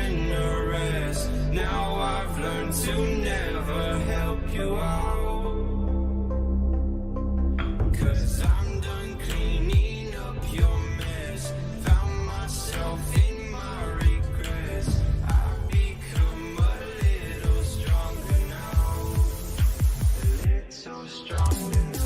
generous. Now I've learned to never help you out, 'cause I'm done cleaning up your mess. Found myself in my regrets. I've become a little stronger now, a little stronger now.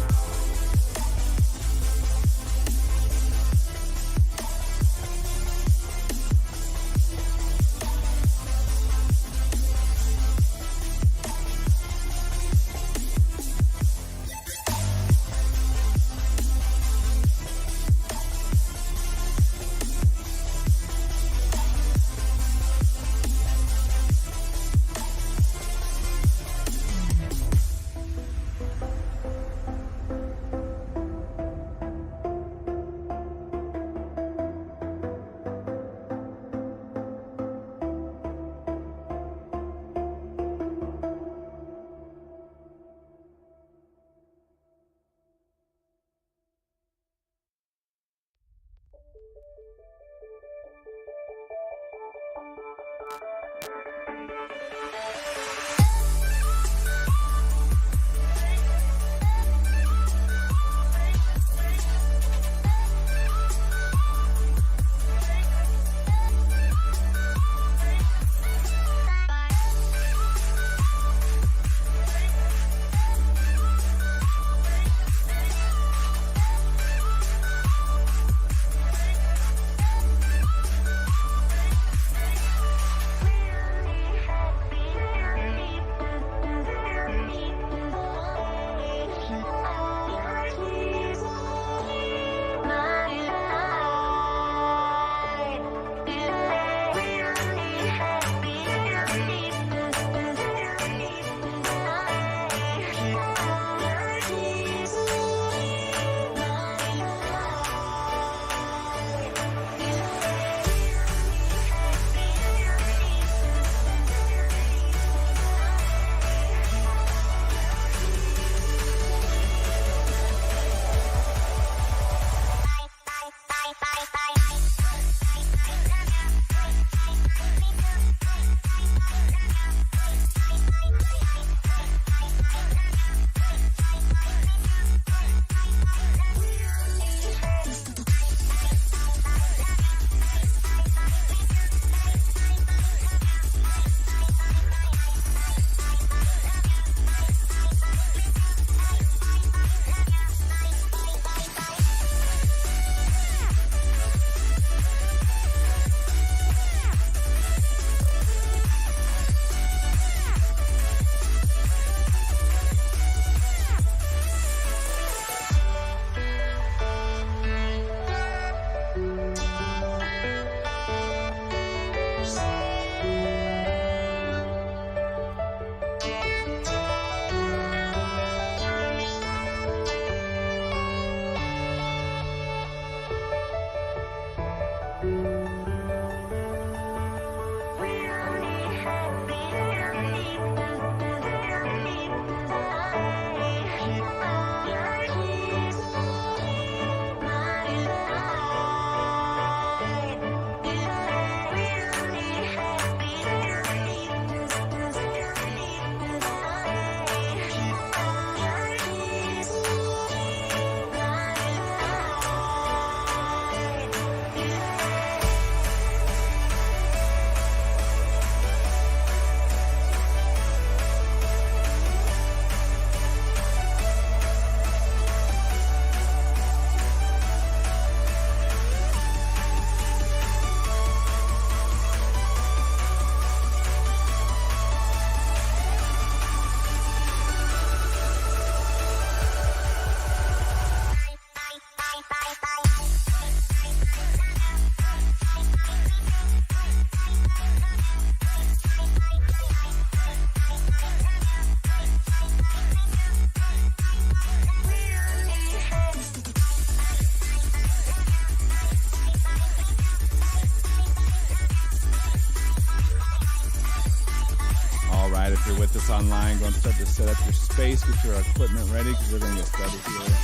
If you're with us online, go and start to set up your space, get your equipment ready, because we're going to get started here.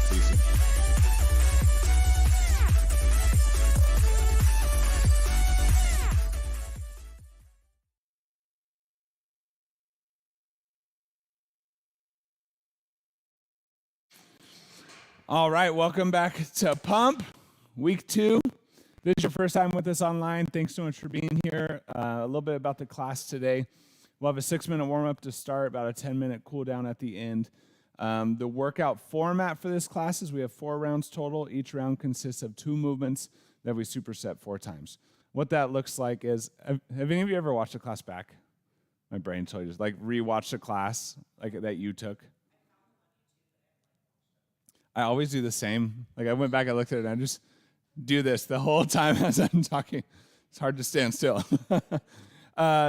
See you soon. All right, welcome back to Pump, week 2. This is your first time with us online. Thanks so much for being here. A little bit about the class today. We'll have a 6-minute warm-up to start, about a 10-minute cool-down at the end. The workout format for this class is we have 4 rounds total. Each round consists of 2 movements that we superset 4 times. What that looks like is, have any of you ever watched a class back? My brain told you, just like rewatched a class like that you took. I always do the same. Like I went back, I looked at it, and I just do this the whole time as I'm talking. It's hard to stand still.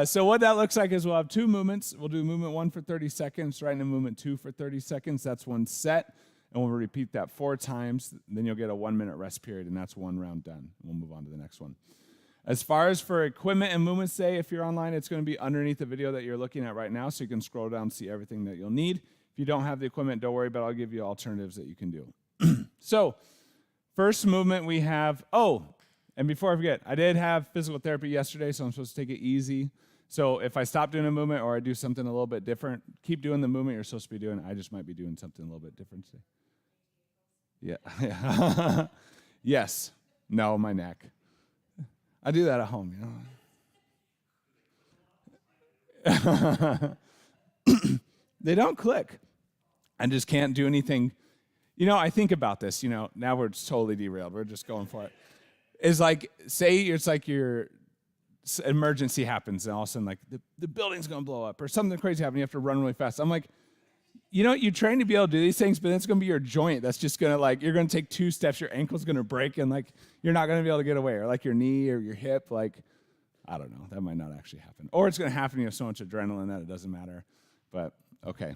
So what that looks like is we'll have 2 movements. We'll do movement 1 for 30 seconds, right into movement 2 for 30 seconds. That's 1 set, and we'll repeat that 4 times. Then you'll get a 1-minute rest period, and that's 1 round done. We'll move on to the next one. As far as for equipment and movements today, if you're online, it's going to be underneath the video that you're looking at right now, so you can scroll down and see everything that you'll need. If you don't have the equipment, don't worry, but I'll give you alternatives that you can do. So, first movement we have, and before I forget, I did have physical therapy yesterday, so I'm supposed to take it easy. So if I stop doing a movement or I do something a little bit different, keep doing the movement you're supposed to be doing. I just might be doing something a little bit different today. Yeah. Yes. No, my neck. I do that at home, They don't click. I just can't do anything. I think about this, now we're totally derailed. We're just going for it. It's like, say it's like your emergency happens and all of a sudden like the building's going to blow up or something crazy happens. You have to run really fast. I'm like, you train to be able to do these things, but then it's going to be your joint. That's just going to you're going to take 2 steps, your ankle's going to break and you're not going to be able to get away, or like your knee or your hip. I don't know. That might not actually happen. Or it's going to happen. You have so much adrenaline that it doesn't matter. But, okay.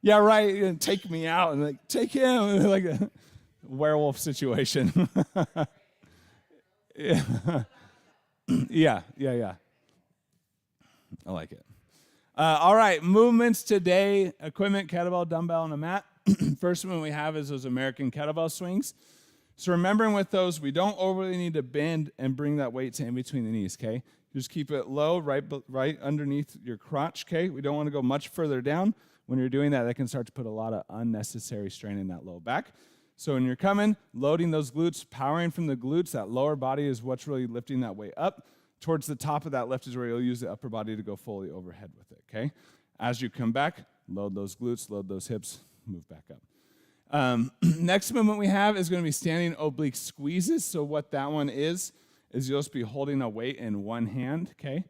Yeah, right. Take me out and take him. Like a werewolf situation. Yeah. I like it. All right, movements today. Equipment, kettlebell, dumbbell, and a mat. First one we have is those American kettlebell swings. So remembering with those, we don't overly need to bend and bring that weight to in between the knees, okay? Just keep it low, right underneath your crotch, okay? We don't want to go much further down. When you're doing that, that can start to put a lot of unnecessary strain in that low back. So when you're coming, loading those glutes, powering from the glutes, that lower body is what's really lifting that weight up. Towards the top of that lift is where you'll use the upper body to go fully overhead with it, okay? As you come back, load those glutes, load those hips, move back up. Next movement we have is going to be standing oblique squeezes. So what that one is you'll just be holding a weight in one hand, okay?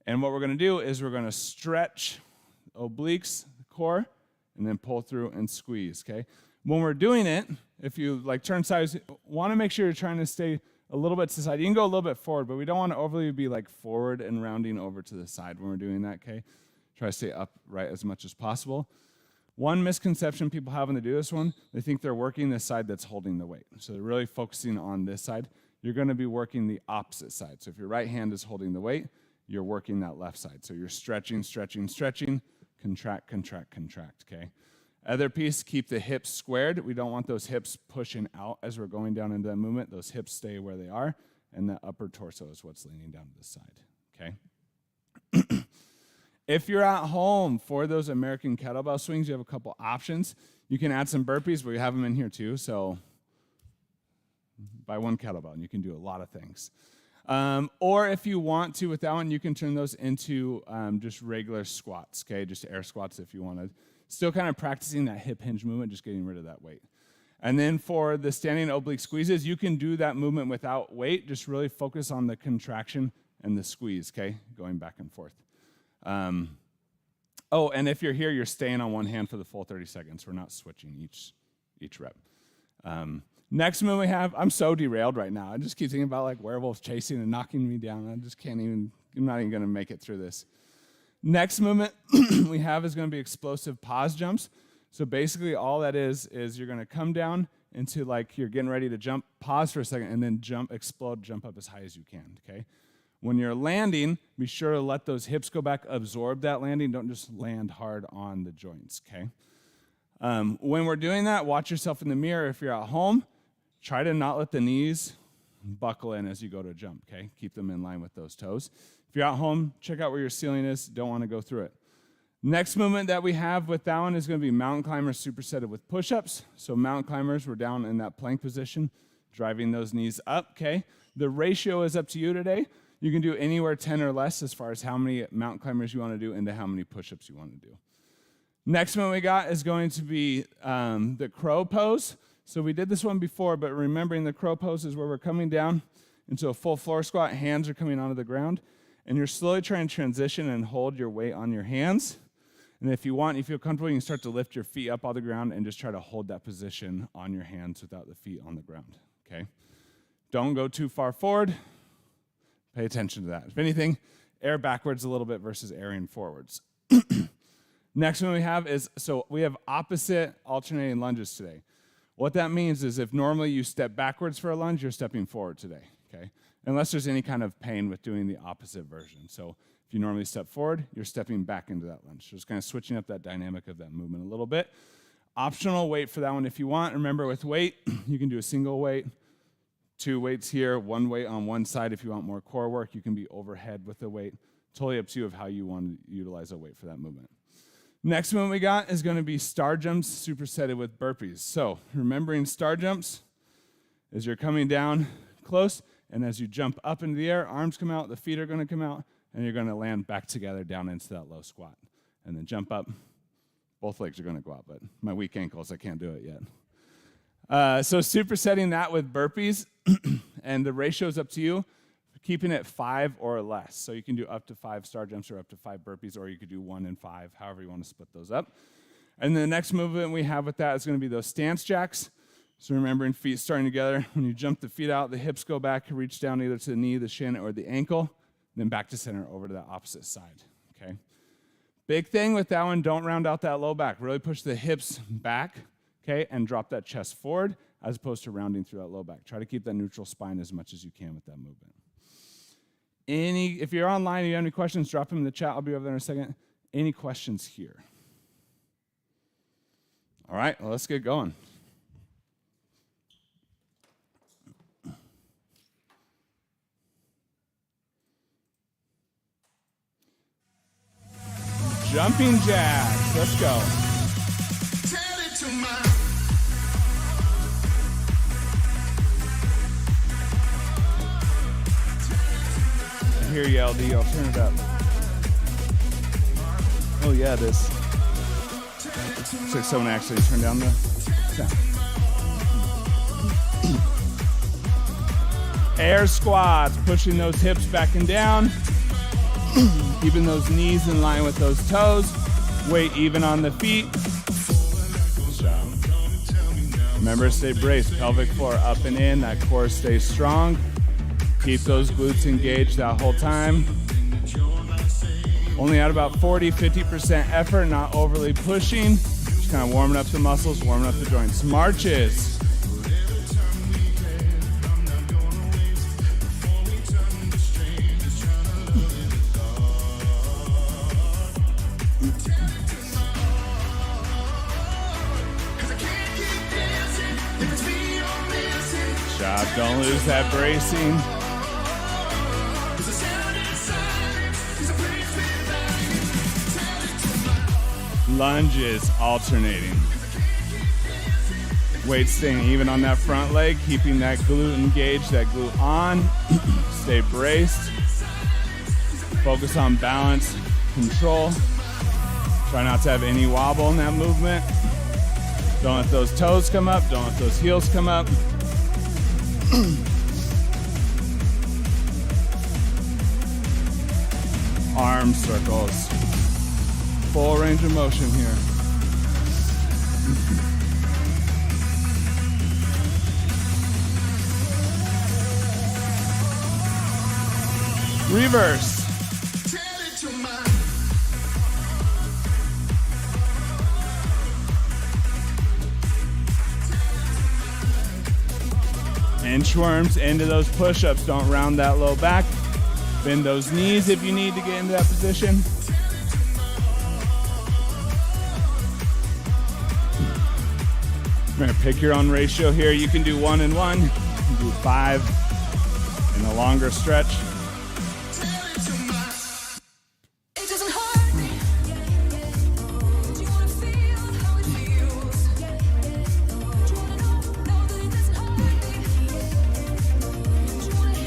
And what we're going to do is we're going to stretch obliques, the core, and then pull through and squeeze, okay? When we're doing it, if you turn sides, want to make sure you're trying to stay a little bit to the side. You can go a little bit forward, but we don't want to overly be forward and rounding over to the side when we're doing that, okay? Try to stay upright as much as possible. One misconception people have when they do this one, they think they're working the side that's holding the weight. So they're really focusing on this side. You're going to be working the opposite side. So if your right hand is holding the weight, you're working that left side. So you're stretching, contract, okay? Other piece, keep the hips squared. We don't want those hips pushing out as we're going down into that movement. Those hips stay where they are, and the upper torso is what's leaning down to the side, okay? If you're at home for those American kettlebell swings, you have a couple options. You can add some burpees, but we have them in here too, so buy one kettlebell, and you can do a lot of things. Or if you want to, with that one, you can turn those into just regular squats, okay? Just air squats if you wanted. Still kind of practicing that hip hinge movement, just getting rid of that weight. And then for the standing oblique squeezes, you can do that movement without weight. Just really focus on the contraction and the squeeze, okay? Going back and forth. And if you're here, you're staying on one hand for the full 30 seconds. We're not switching each rep. Next movement we have, I'm so derailed right now. I just keep thinking about werewolves chasing and knocking me down. I'm not even going to make it through this. Next movement we have is going to be explosive pause jumps. So basically all that is you're going to come down into you're getting ready to jump, pause for a second, and then explode, jump up as high as you can, okay? When you're landing, be sure to let those hips go back, absorb that landing. Don't just land hard on the joints, okay? When we're doing that, watch yourself in the mirror. If you're at home, try to not let the knees buckle in as you go to jump, okay? Keep them in line with those toes. If you're at home, check out where your ceiling is. Don't want to go through it. Next movement that we have with that one is going to be mountain climbers supersetted with push-ups. So mountain climbers, we're down in that plank position, driving those knees up, okay? The ratio is up to you today. You can do anywhere 10 or less as far as how many mountain climbers you want to do into how many push-ups you want to do. Next one we got is going to be the crow pose. So we did this one before, but remembering the crow pose is where we're coming down into a full floor squat, hands are coming onto the ground, and you're slowly trying to transition and hold your weight on your hands. And if you want, you feel comfortable, you can start to lift your feet up off the ground and just try to hold that position on your hands without the feet on the ground, okay? Don't go too far forward. Pay attention to that. If anything, air backwards a little bit versus airing forwards. Next one we have is, so we have opposite alternating lunges today. What that means is if normally you step backwards for a lunge, you're stepping forward today, okay? Unless there's any kind of pain with doing the opposite version. So if you normally step forward, you're stepping back into that lunge. So just kind of switching up that dynamic of that movement a little bit. Optional weight for that one if you want. Remember with weight, you can do a single weight, 2 weights here, 1 weight on one side. If you want more core work, you can be overhead with the weight. Totally up to you of how you want to utilize a weight for that movement. Next one we got is going to be star jumps supersetted with burpees. So remembering star jumps is you're coming down close, and as you jump up into the air, arms come out, the feet are going to come out, and you're going to land back together down into that low squat. And then jump up. Both legs are going to go out, but my weak ankles, I can't do it yet. So supersetting that with burpees, and the ratio is up to you, keeping it 5 or less. So you can do up to 5 star jumps or up to 5 burpees, or you could do 1 and 5, however you want to split those up. And then the next movement we have with that is going to be those stance jacks. So remembering feet starting together. When you jump the feet out, the hips go back, reach down either to the knee, the shin, or the ankle, then back to center over to the opposite side, okay? Big thing with that one, don't round out that low back. Really push the hips back, okay, and drop that chest forward as opposed to rounding through that low back. Try to keep that neutral spine as much as you can with that movement. If you're online and you have any questions, drop them in the chat. I'll be over there in a second. Any questions here? All right, well, let's get going. Jumping jacks. Let's go. Tell it to my I hear you, LD. I'll turn it up. Oh, yeah, this. Looks like someone actually turned down the sound. Air squats, pushing those hips back and down. Keeping those knees in line with those toes. Weight even on the feet. Good job. Remember, stay braced. Pelvic floor up and in. That core stays strong. Keep those glutes engaged that whole time. Only at about 40-50% effort, not overly pushing. Just kind of warming up the muscles, warming up the joints. Marches. Job. Don't lose that bracing. Lunges alternating. Weight staying even on that front leg, keeping that glute engaged, that glute on. Stay braced. Focus on balance, control. Try not to have any wobble in that movement. Don't let those toes come up. Don't let those heels come up. Arm circles. Full range of motion here. Reverse. Inchworms into those push-ups. Don't round that low back. Bend those knees if you need to get into that position. Remember, pick your own ratio here. You can do 1 and 1. You can do 5 in a longer stretch.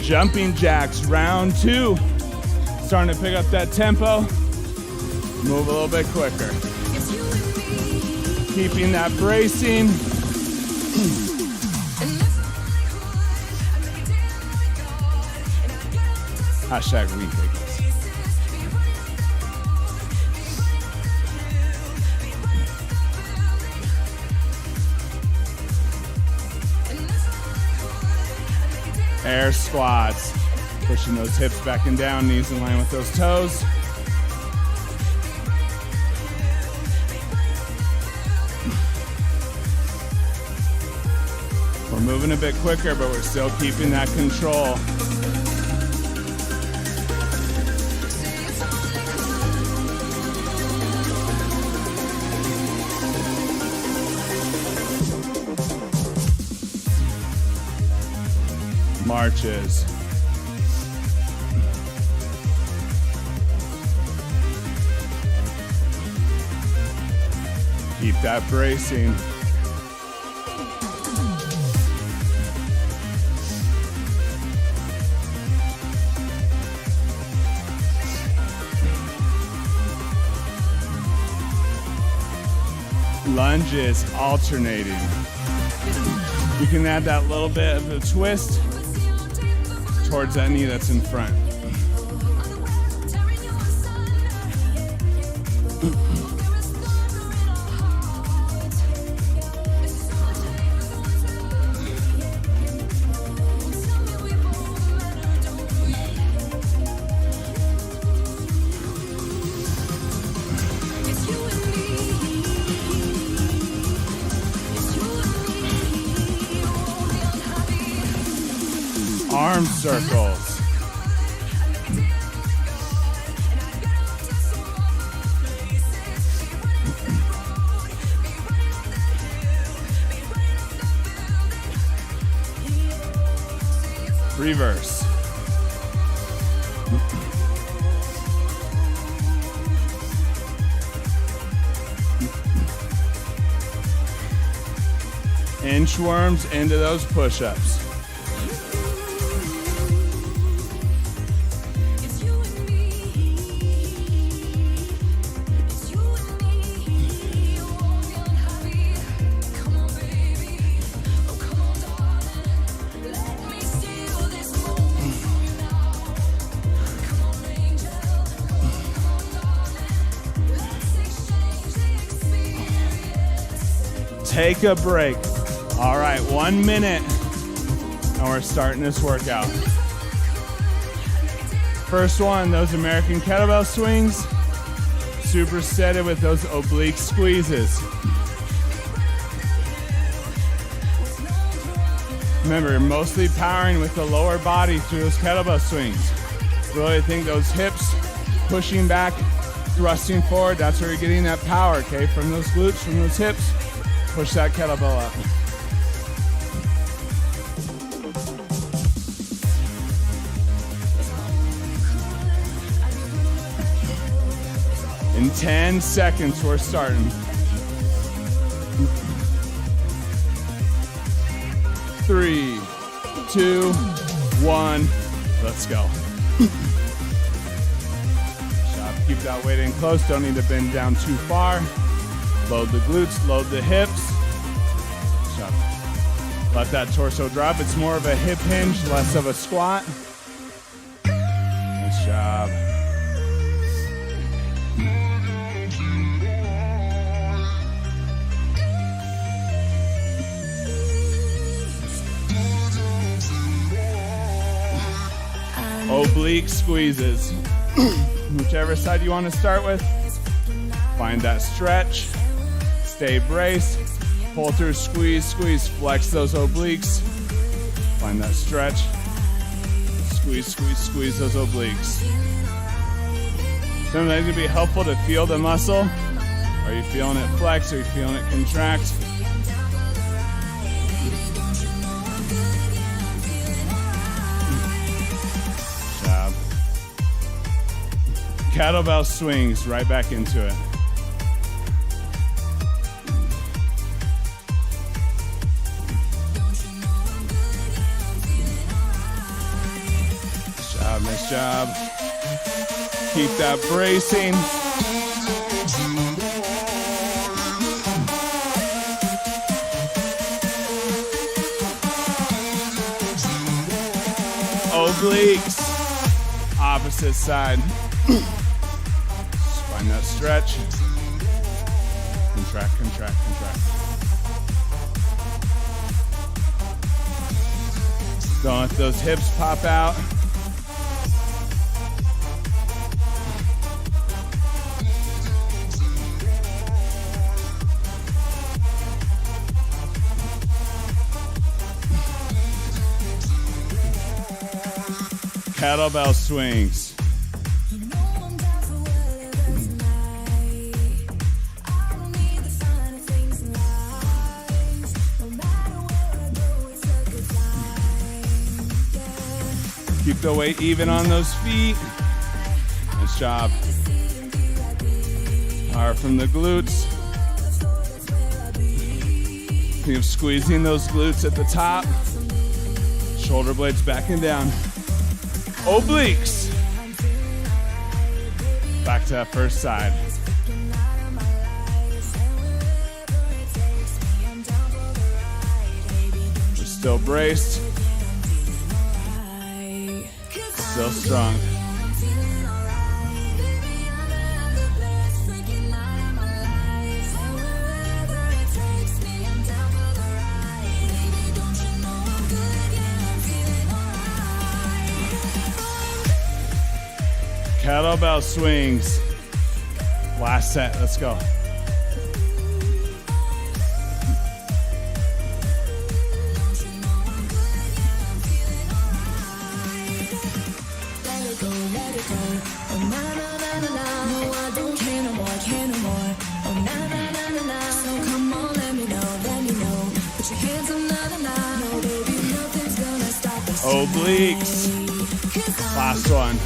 Jumping jacks, round 2. Starting to pick up that tempo. Move a little bit quicker. Keeping that bracing. Hashtag weak, I guess. Air squats. Pushing those hips back and down, knees in line with those toes. We're moving a bit quicker, but we're still keeping that control. Marches. Keep that bracing. Lunges, alternating. You can add that little bit of a twist towards that knee that's in front. Arm circles. Reverse. Inchworms into those push-ups. Take a break. All right, 1 minute, and we're starting this workout. First one, those American kettlebell swings, supersetted with those oblique squeezes. Remember, you're mostly powering with the lower body through those kettlebell swings. Really think those hips pushing back, thrusting forward, that's where you're getting that power, okay? From those glutes, from those hips, push that kettlebell up. In 10 seconds, we're starting. 3, 2, 1, let's go. Keep that weight in close, don't need to bend down too far. Load the glutes, load the hips. Let that torso drop. It's more of a hip hinge, less of a squat. Nice job. Oblique squeezes. Whichever side you want to start with, find that stretch, stay braced, pull through, squeeze, squeeze, flex those obliques, find that stretch, squeeze, squeeze, squeeze those obliques. Sometimes it can be helpful to feel the muscle. Are you feeling it flex? Are you feeling it contract? Kettlebell swings, right back into it. job, nice job. Keep that bracing. Obliques. Opposite side. Just find that stretch. Contract, contract, contract. Don't let those hips pop out. Kettlebell swings. Keep the weight even on those feet. Nice job. Hard from the glutes. Think of squeezing those glutes at the top. Shoulder blades back and down. Obliques. Back to that first side. We're still braced. Still strong. Kettlebell swings. Last set, let's go. Obliques. Last one.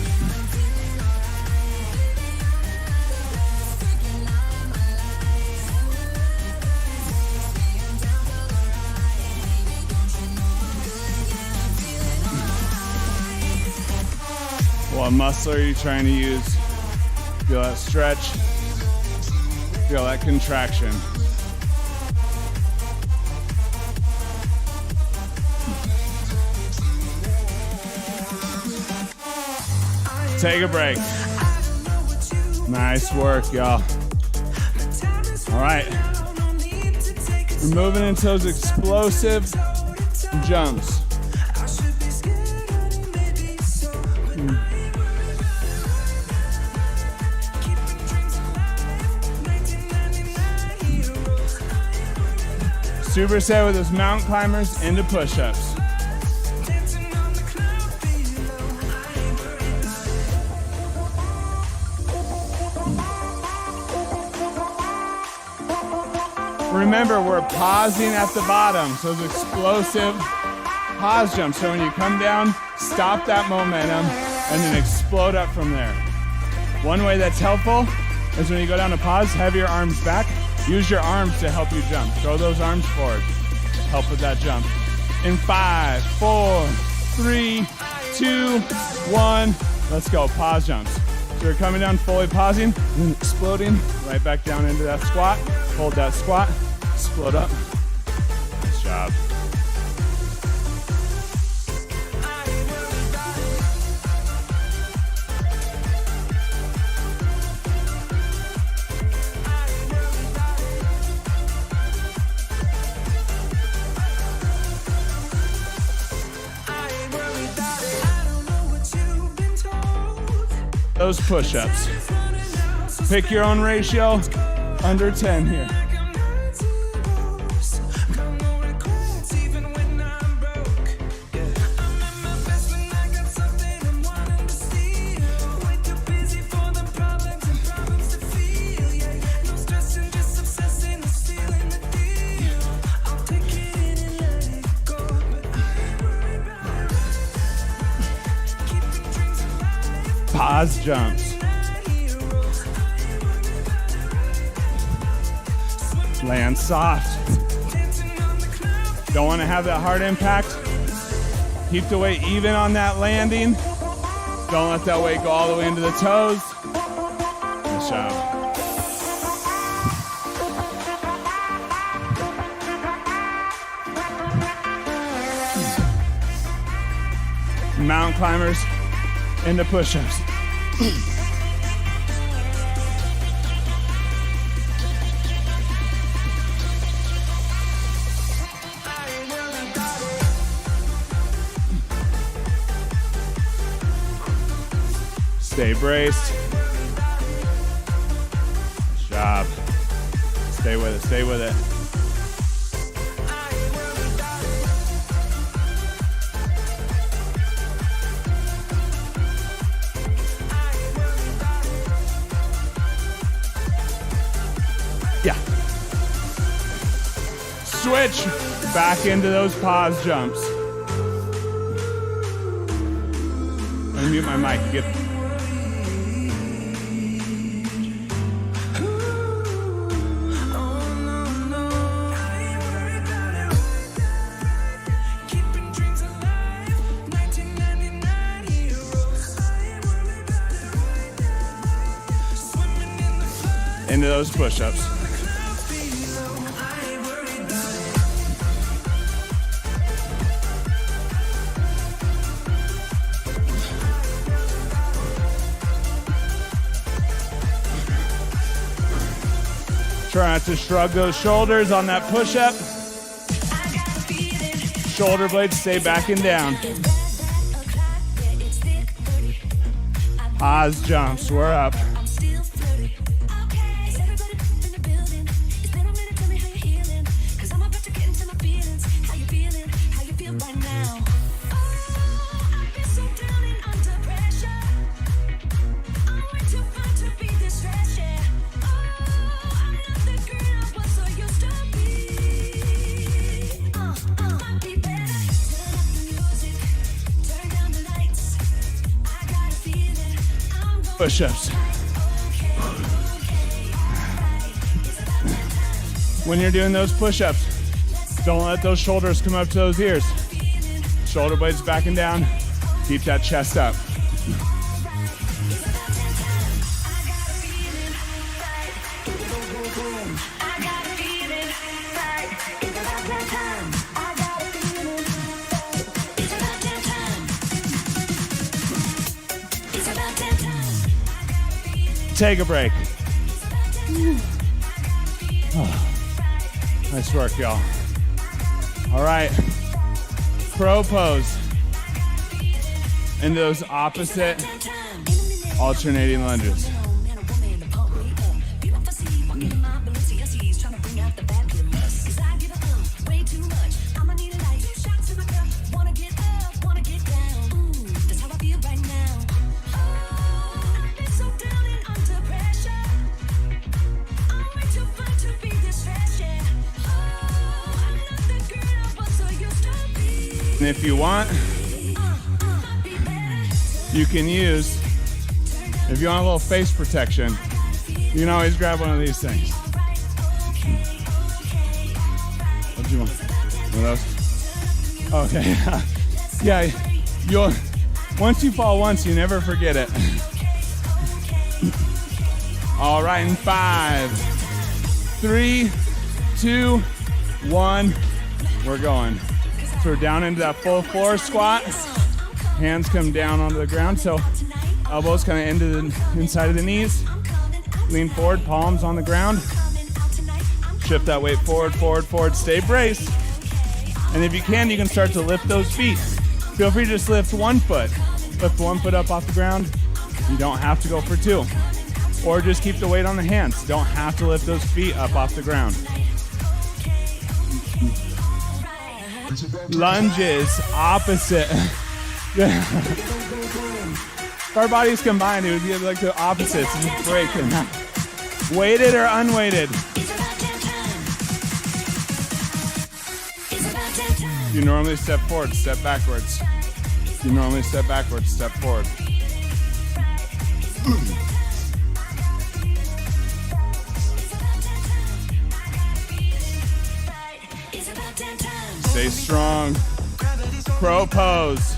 What muscle are you trying to use? Feel that stretch. Feel that contraction. Take a break. Nice work, y'all. All right. We're moving into those explosive jumps. Superset with those mountain climbers into push-ups. Remember, we're pausing at the bottom, so those explosive pause jumps. So when you come down, stop that momentum and then explode up from there. One way that's helpful is when you go down to pause, have your arms back. Use your arms to help you jump. Throw those arms forward. Help with that jump. In 5, 4, 3, 2, 1. Let's go. Pause jumps. So you're coming down, fully pausing, and exploding right back down into that squat. Hold that squat. Explode up. Nice job. Those push-ups. Pick your own ratio, under 10 here. Pause jumps. Land soft. Don't want to have that hard impact. Keep the weight even on that landing. Don't let that weight go all the way into the toes. Nice job. Mountain climbers into push-ups. Stay braced. Nice job. Stay with it, stay with it. Yeah. Switch back into those pause jumps. Let me mute my mic. Get into those push-ups. Try not to shrug those shoulders on that push-up. Shoulder blades stay back and down. Pause jumps, we're up. Push-ups. When you're doing those push-ups, don't let those shoulders come up to those ears. Shoulder blades back and down. Keep that chest up. Take a break. Oh, nice work, y'all. All right, crow pose. Into those opposite alternating lunges. And if you want, you can use, if you want a little face protection, you can always grab one of these things. What do you want? One of those? Okay. Yeah, you'll, once you fall once, you never forget it. All right, in 5, 3, 2, 1, we're going. So we're down into that full floor squat. Hands come down onto the ground, so elbows kind of into the inside of the knees. Lean forward, palms on the ground. Shift that weight forward, forward, forward. Stay braced. And if you can start to lift those feet. Feel free to just lift one foot. Lift one foot up off the ground. You don't have to go for two. Or just keep the weight on the hands. You don't have to lift those feet up off the ground. Lunges, opposite. If our bodies combined, it would be like the opposites. Just break them. Weighted or unweighted? You normally step forward, step backwards. You normally step backwards, step forward. Stay strong. Crow pose.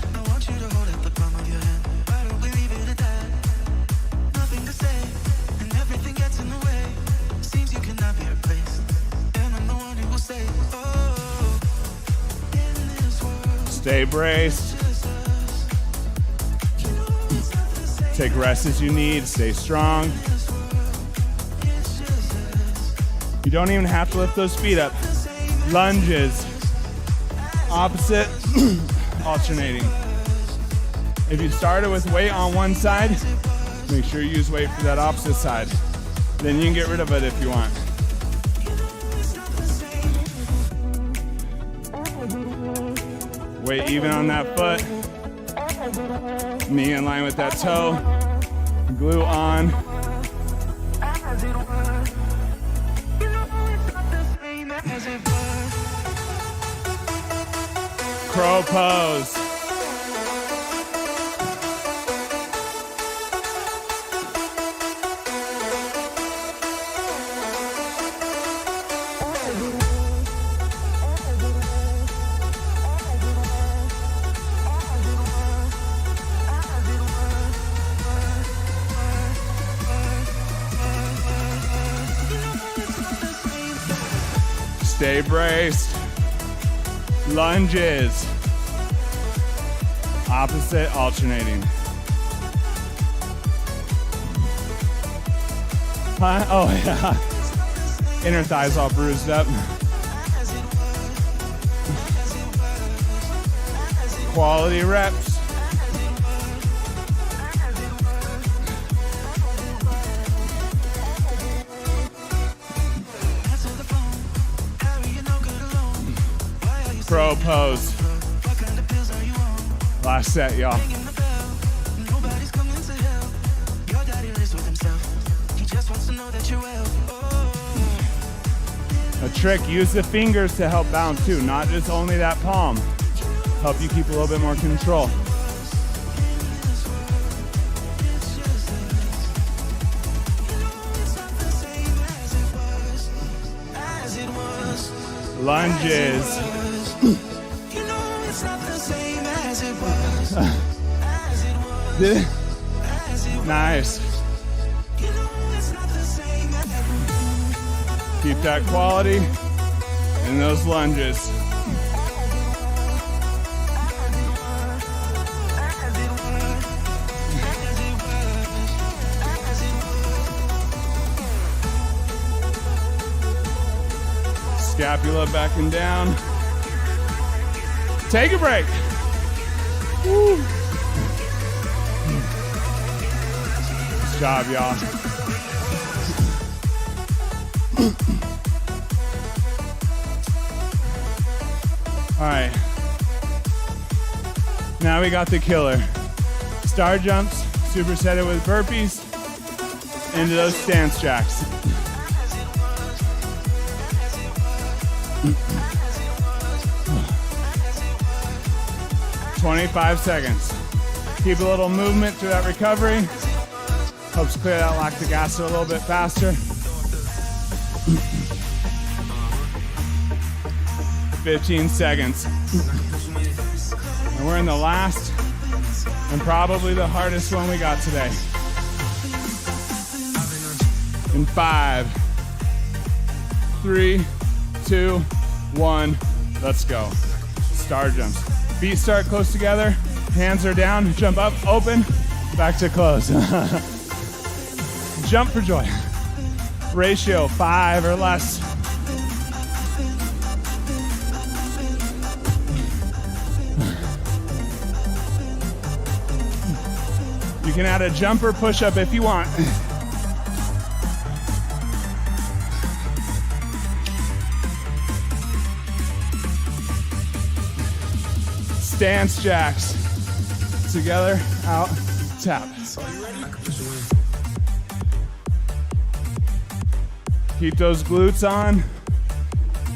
Stay braced. Take rest as you need. Stay strong. You don't even have to lift those feet up. Lunges. Opposite. Alternating. If you started with weight on one side, make sure you use weight for that opposite side. Then you can get rid of it if you want. Weight even on that foot. Knee in line with that toe. Glute on. Crow pose. Stay braced. Lunges. Opposite alternating. Huh? Oh yeah. Inner thighs all bruised up. Quality reps. Crow pose. Last set, y'all. A trick, use the fingers to help balance too, not just only that palm. Help you keep a little bit more control. Lunges. Nice. Keep that quality in those lunges. Scapula back and down. Take a break. Woo. Nice job, y'all. All right. Now we got the killer. Star jumps, supersetted with burpees, into those stance jacks. "25 seconds. Keep a little movement through that recovery. Helps clear that lactic acid a little bit faster. 15 seconds. And we're in the last and probably the hardest one we got today. In 5, 3, 2, 1, let's go. Star jumps. Feet start close together, hands are down, jump up, open, back to close. Jump for joy. Ratio 5 or less. You can add a jump or push-up if you want. Stance jacks. Together, out, tap. Keep those glutes on.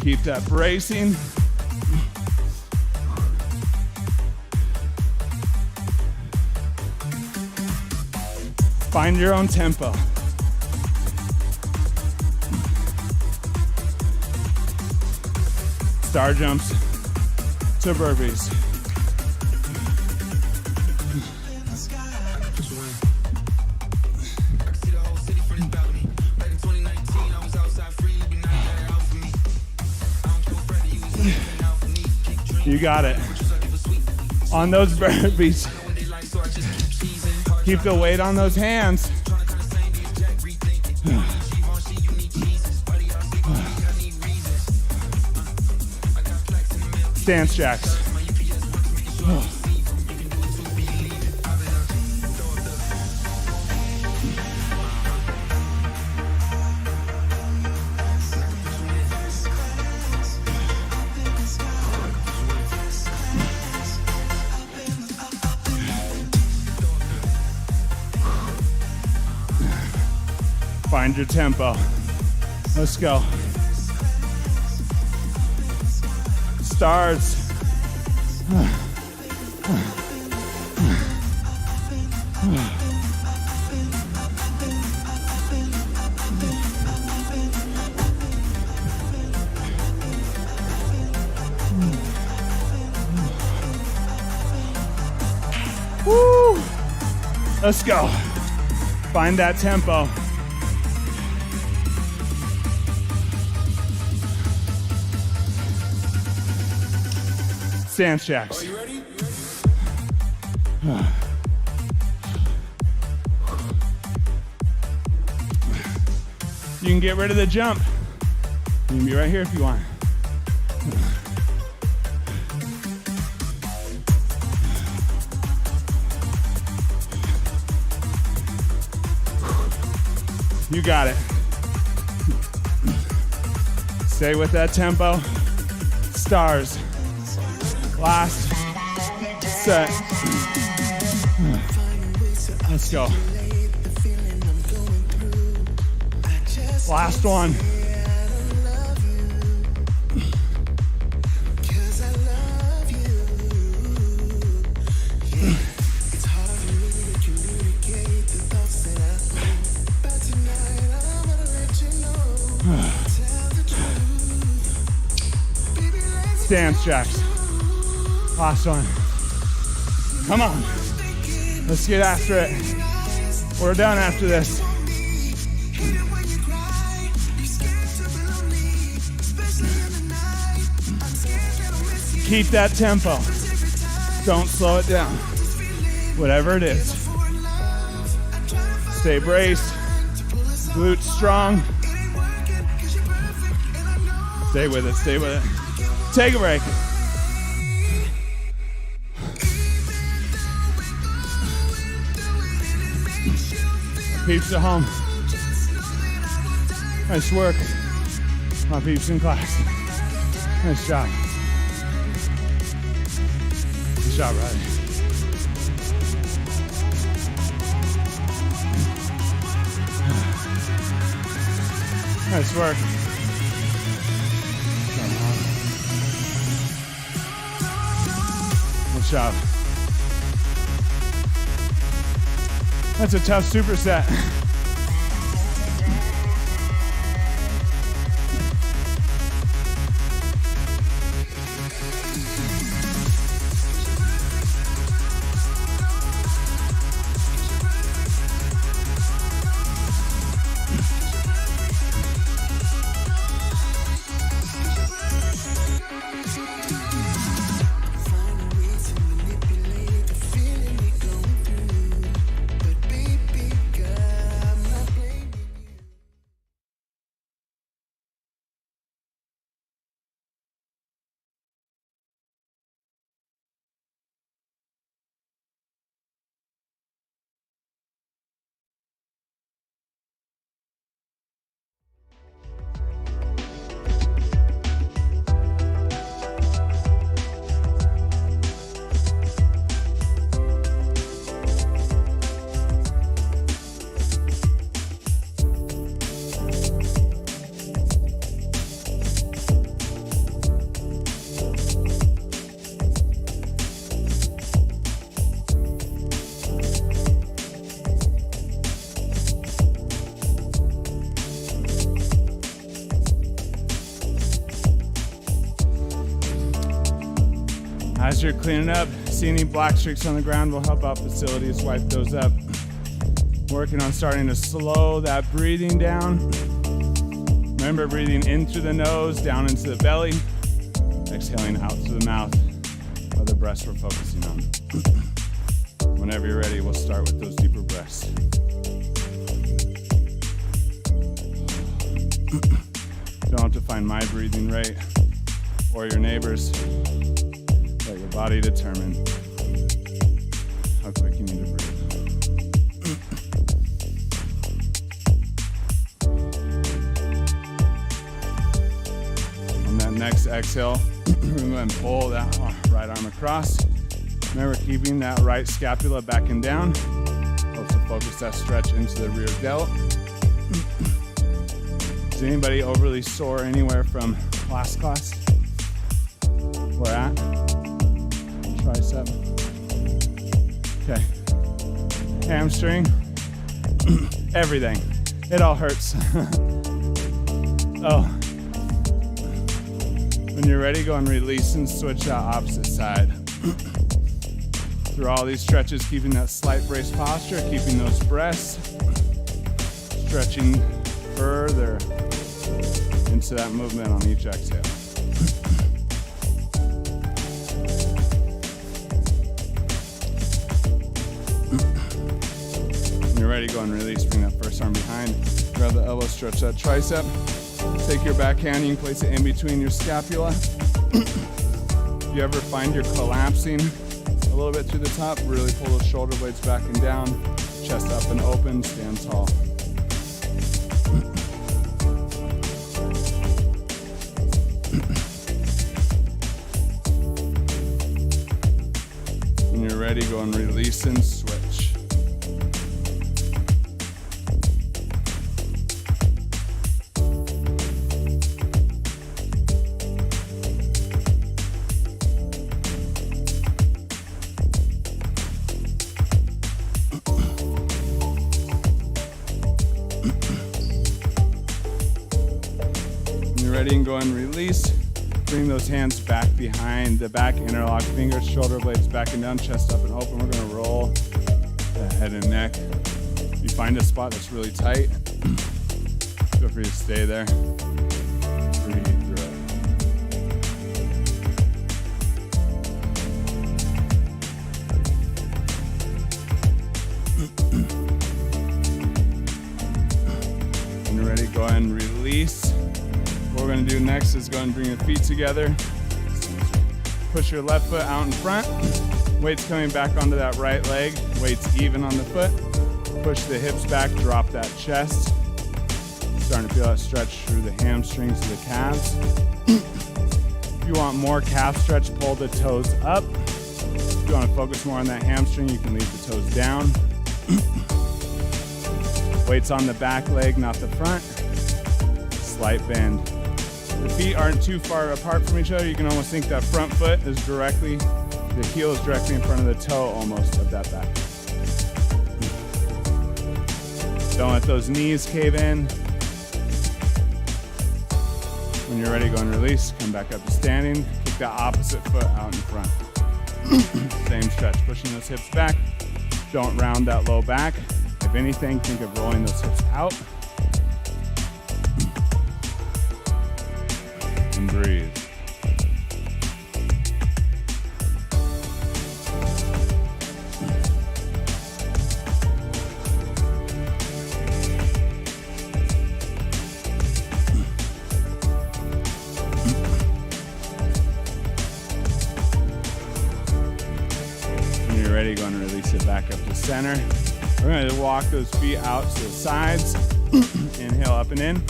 Keep that bracing. Find your own tempo. Star jumps to burpees. You got it. On those burpees. Keep the weight on those hands. Stance jacks. Find your tempo. Let's go. Stars. Woo! Let's go. Find that tempo. Stance jacks. Are you ready? You can get rid of the jump. You can be right here if you want. You got it. Stay with that tempo. Stars. Last set. Let's go. Last one. Stance jacks. Last one. Come on. Let's get after it. We're done after this. Keep that tempo. Don't slow it down. Whatever it is. Stay braced. Glutes strong. Stay with it, stay with it. Take a break. Peeps at home. Nice work. My peeps in class. Nice job. Nice job, Riley. Nice work. Good job. That's a tough superset. As you're cleaning up, see any black streaks on the ground, we'll help out facilities wipe those up. Working on starting to slow that breathing down. Remember, breathing in through the nose, down into the belly, exhaling out through the mouth. or the breaths we're focusing on. Whenever you're ready, we'll start with those deeper breaths. Don't have to find my breathing rate or your neighbor's. Let your body determine how quick you need to breathe. On that next exhale, we're going to go and pull that right arm across. Remember, keeping that right scapula back and down. Helps to focus that stretch into the rear delt. Is anybody overly sore anywhere from last class? Where at? Tricep. Okay. Hamstring. Everything. It all hurts. Oh. When you're ready, go and release and switch that opposite side. Through all these stretches, keeping that slight brace posture, keeping those breaths, stretching further into that movement on each exhale. When you're ready, go and release. Bring that first arm behind. Grab the elbow, stretch that tricep. Take your back hand, you can place it in between your scapula. If you ever find you're collapsing a little bit through the top, really pull those shoulder blades back and down, chest up and open, stand tall. When you're ready, go and release and switch. Ready, and go and release. Bring those hands back behind the back, interlock fingers, shoulder blades back and down, chest up and open. We're gonna roll the head and neck. If you find a spot that's really tight, feel free to stay there. Breathe through it. When you're ready, go ahead and release. What we're going to do next is go and bring your feet together. Push your left foot out in front. Weight's coming back onto that right leg. Weight's even on the foot. Push the hips back, drop that chest. Starting to feel that stretch through the hamstrings to the calves. If you want more calf stretch, pull the toes up. If you want to focus more on that hamstring, you can leave the toes down. Weight's on the back leg, not the front. Slight bend. The feet aren't too far apart from each other. You can almost think that front foot is directly, the heel is directly in front of the toe almost of that back. Don't let those knees cave in. When you're ready, go and release. Come back up to standing. Kick that opposite foot out in front. Same stretch, pushing those hips back. Don't round that low back. If anything, think of rolling those hips out. And breathe. When you're ready, go and release it back up to center. We're going to walk those feet out to the sides. Inhale up and in.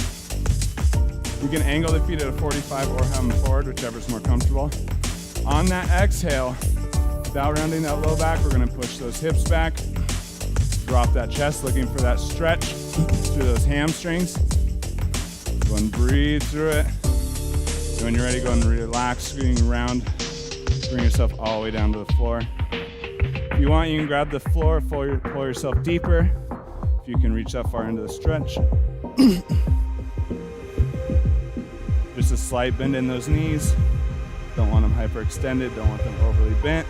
You can angle the feet at a 45 or have them forward, whichever's more comfortable. On that exhale, without rounding that low back, we're going to push those hips back. Drop that chest, looking for that stretch through those hamstrings. Go and breathe through it. And when you're ready, go and relax, scooting around. Bring yourself all the way down to the floor. If you want, you can grab the floor, pull yourself deeper. If you can reach that far into the stretch. Just a slight bend in those knees. Don't want them hyperextended, don't want them overly bent.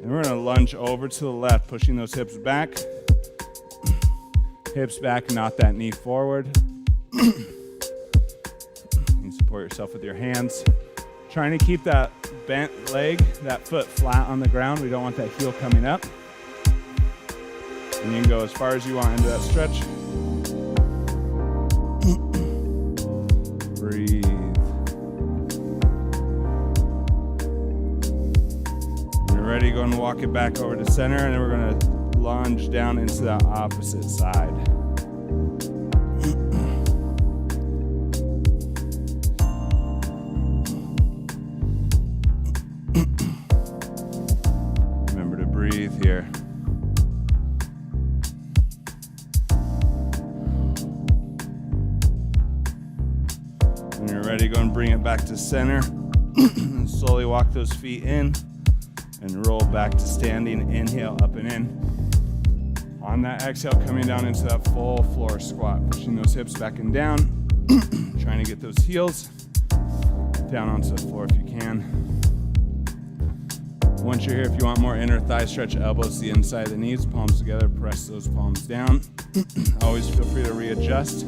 And we're gonna lunge over to the left, pushing those hips back. Hips back, not that knee forward. You can support yourself with your hands. Trying to keep that bent leg, that foot flat on the ground. We don't want that heel coming up. And you can go as far as you want into that stretch. Breathe. When you're ready, go and walk it back over to center, and then we're going to lunge down into the opposite side. Remember to breathe here. When you're ready, go and bring it back to center. And slowly walk those feet in and roll back to standing. Inhale, up and in. On that exhale, coming down into that full floor squat, pushing those hips back and down, trying to get those heels down onto the floor if you can. Once you're here, if you want more inner thigh stretch, elbows to the inside of the knees, palms together, press those palms down. Always feel free to readjust.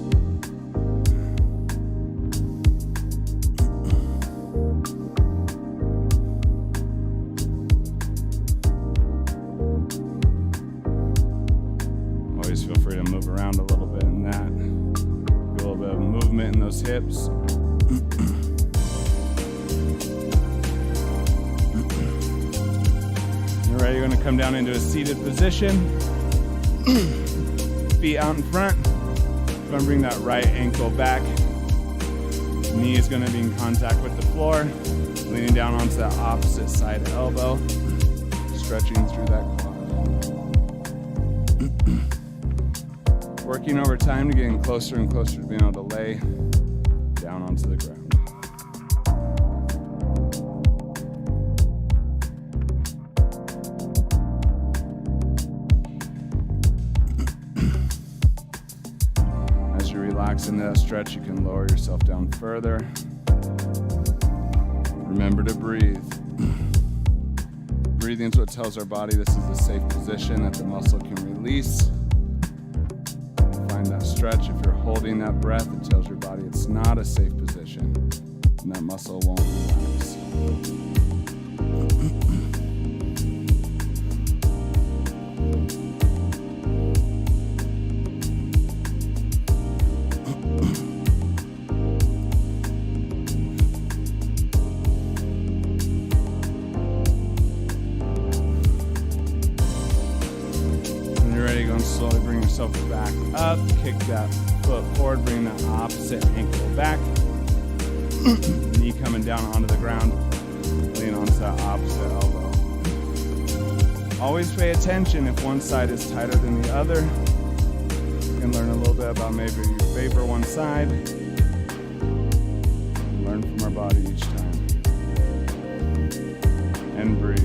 Always feel free to move around a little bit in that. Get a little bit of movement in those hips. You're ready, you're going to come down into a seated position. Feet out in front. Going to bring that right ankle back. Knee is going to be in contact with the floor. Leaning down onto that opposite side elbow. Stretching through that quad. Working over time to getting closer and closer to being able to lay down onto the ground. As you relax into that stretch, you can lower yourself down further. Remember to breathe. Breathing is what tells our body this is a safe position that the muscle can release. Find that stretch. If you're holding that breath, it tells your body it's not a safe position, and that muscle won't relax. Slowly bring yourself back up, kick that foot forward, bring that opposite ankle back. Knee coming down onto the ground, lean onto that opposite elbow. Always pay attention if one side is tighter than the other. You can learn a little bit about maybe you favor one side. Learn from our body each time. And breathe.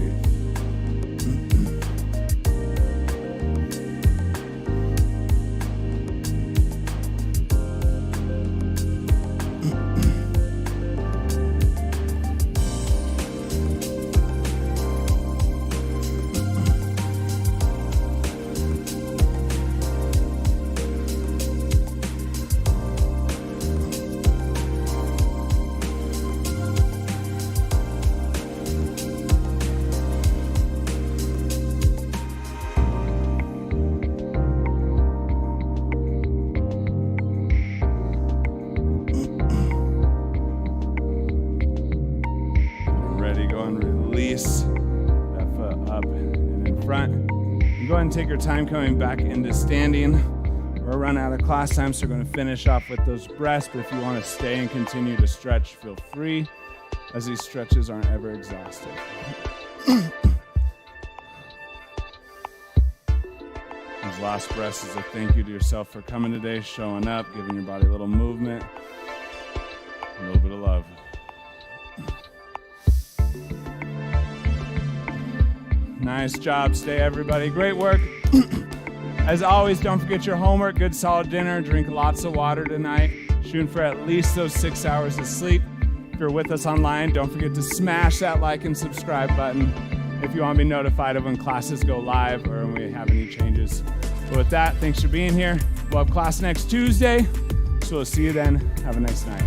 Release that foot up and in front. You go ahead and take your time coming back into standing. We're running out of class time, so we're going to finish off with those breaths. But if you want to stay and continue to stretch, feel free, as these stretches aren't ever exhaustive. These last breaths is a thank you to yourself for coming today, showing up, giving your body a little movement, a little bit of love. Nice job. Stay, everybody. Great work. As always, don't forget your homework. Good solid dinner. Drink lots of water tonight. Shooting for at least those 6 hours of sleep. If you're with us online, don't forget to smash that like and subscribe button if you want to be notified of when classes go live or when we have any changes. But with that, thanks for being here. We'll have class next Tuesday, so we'll see you then. Have a nice night.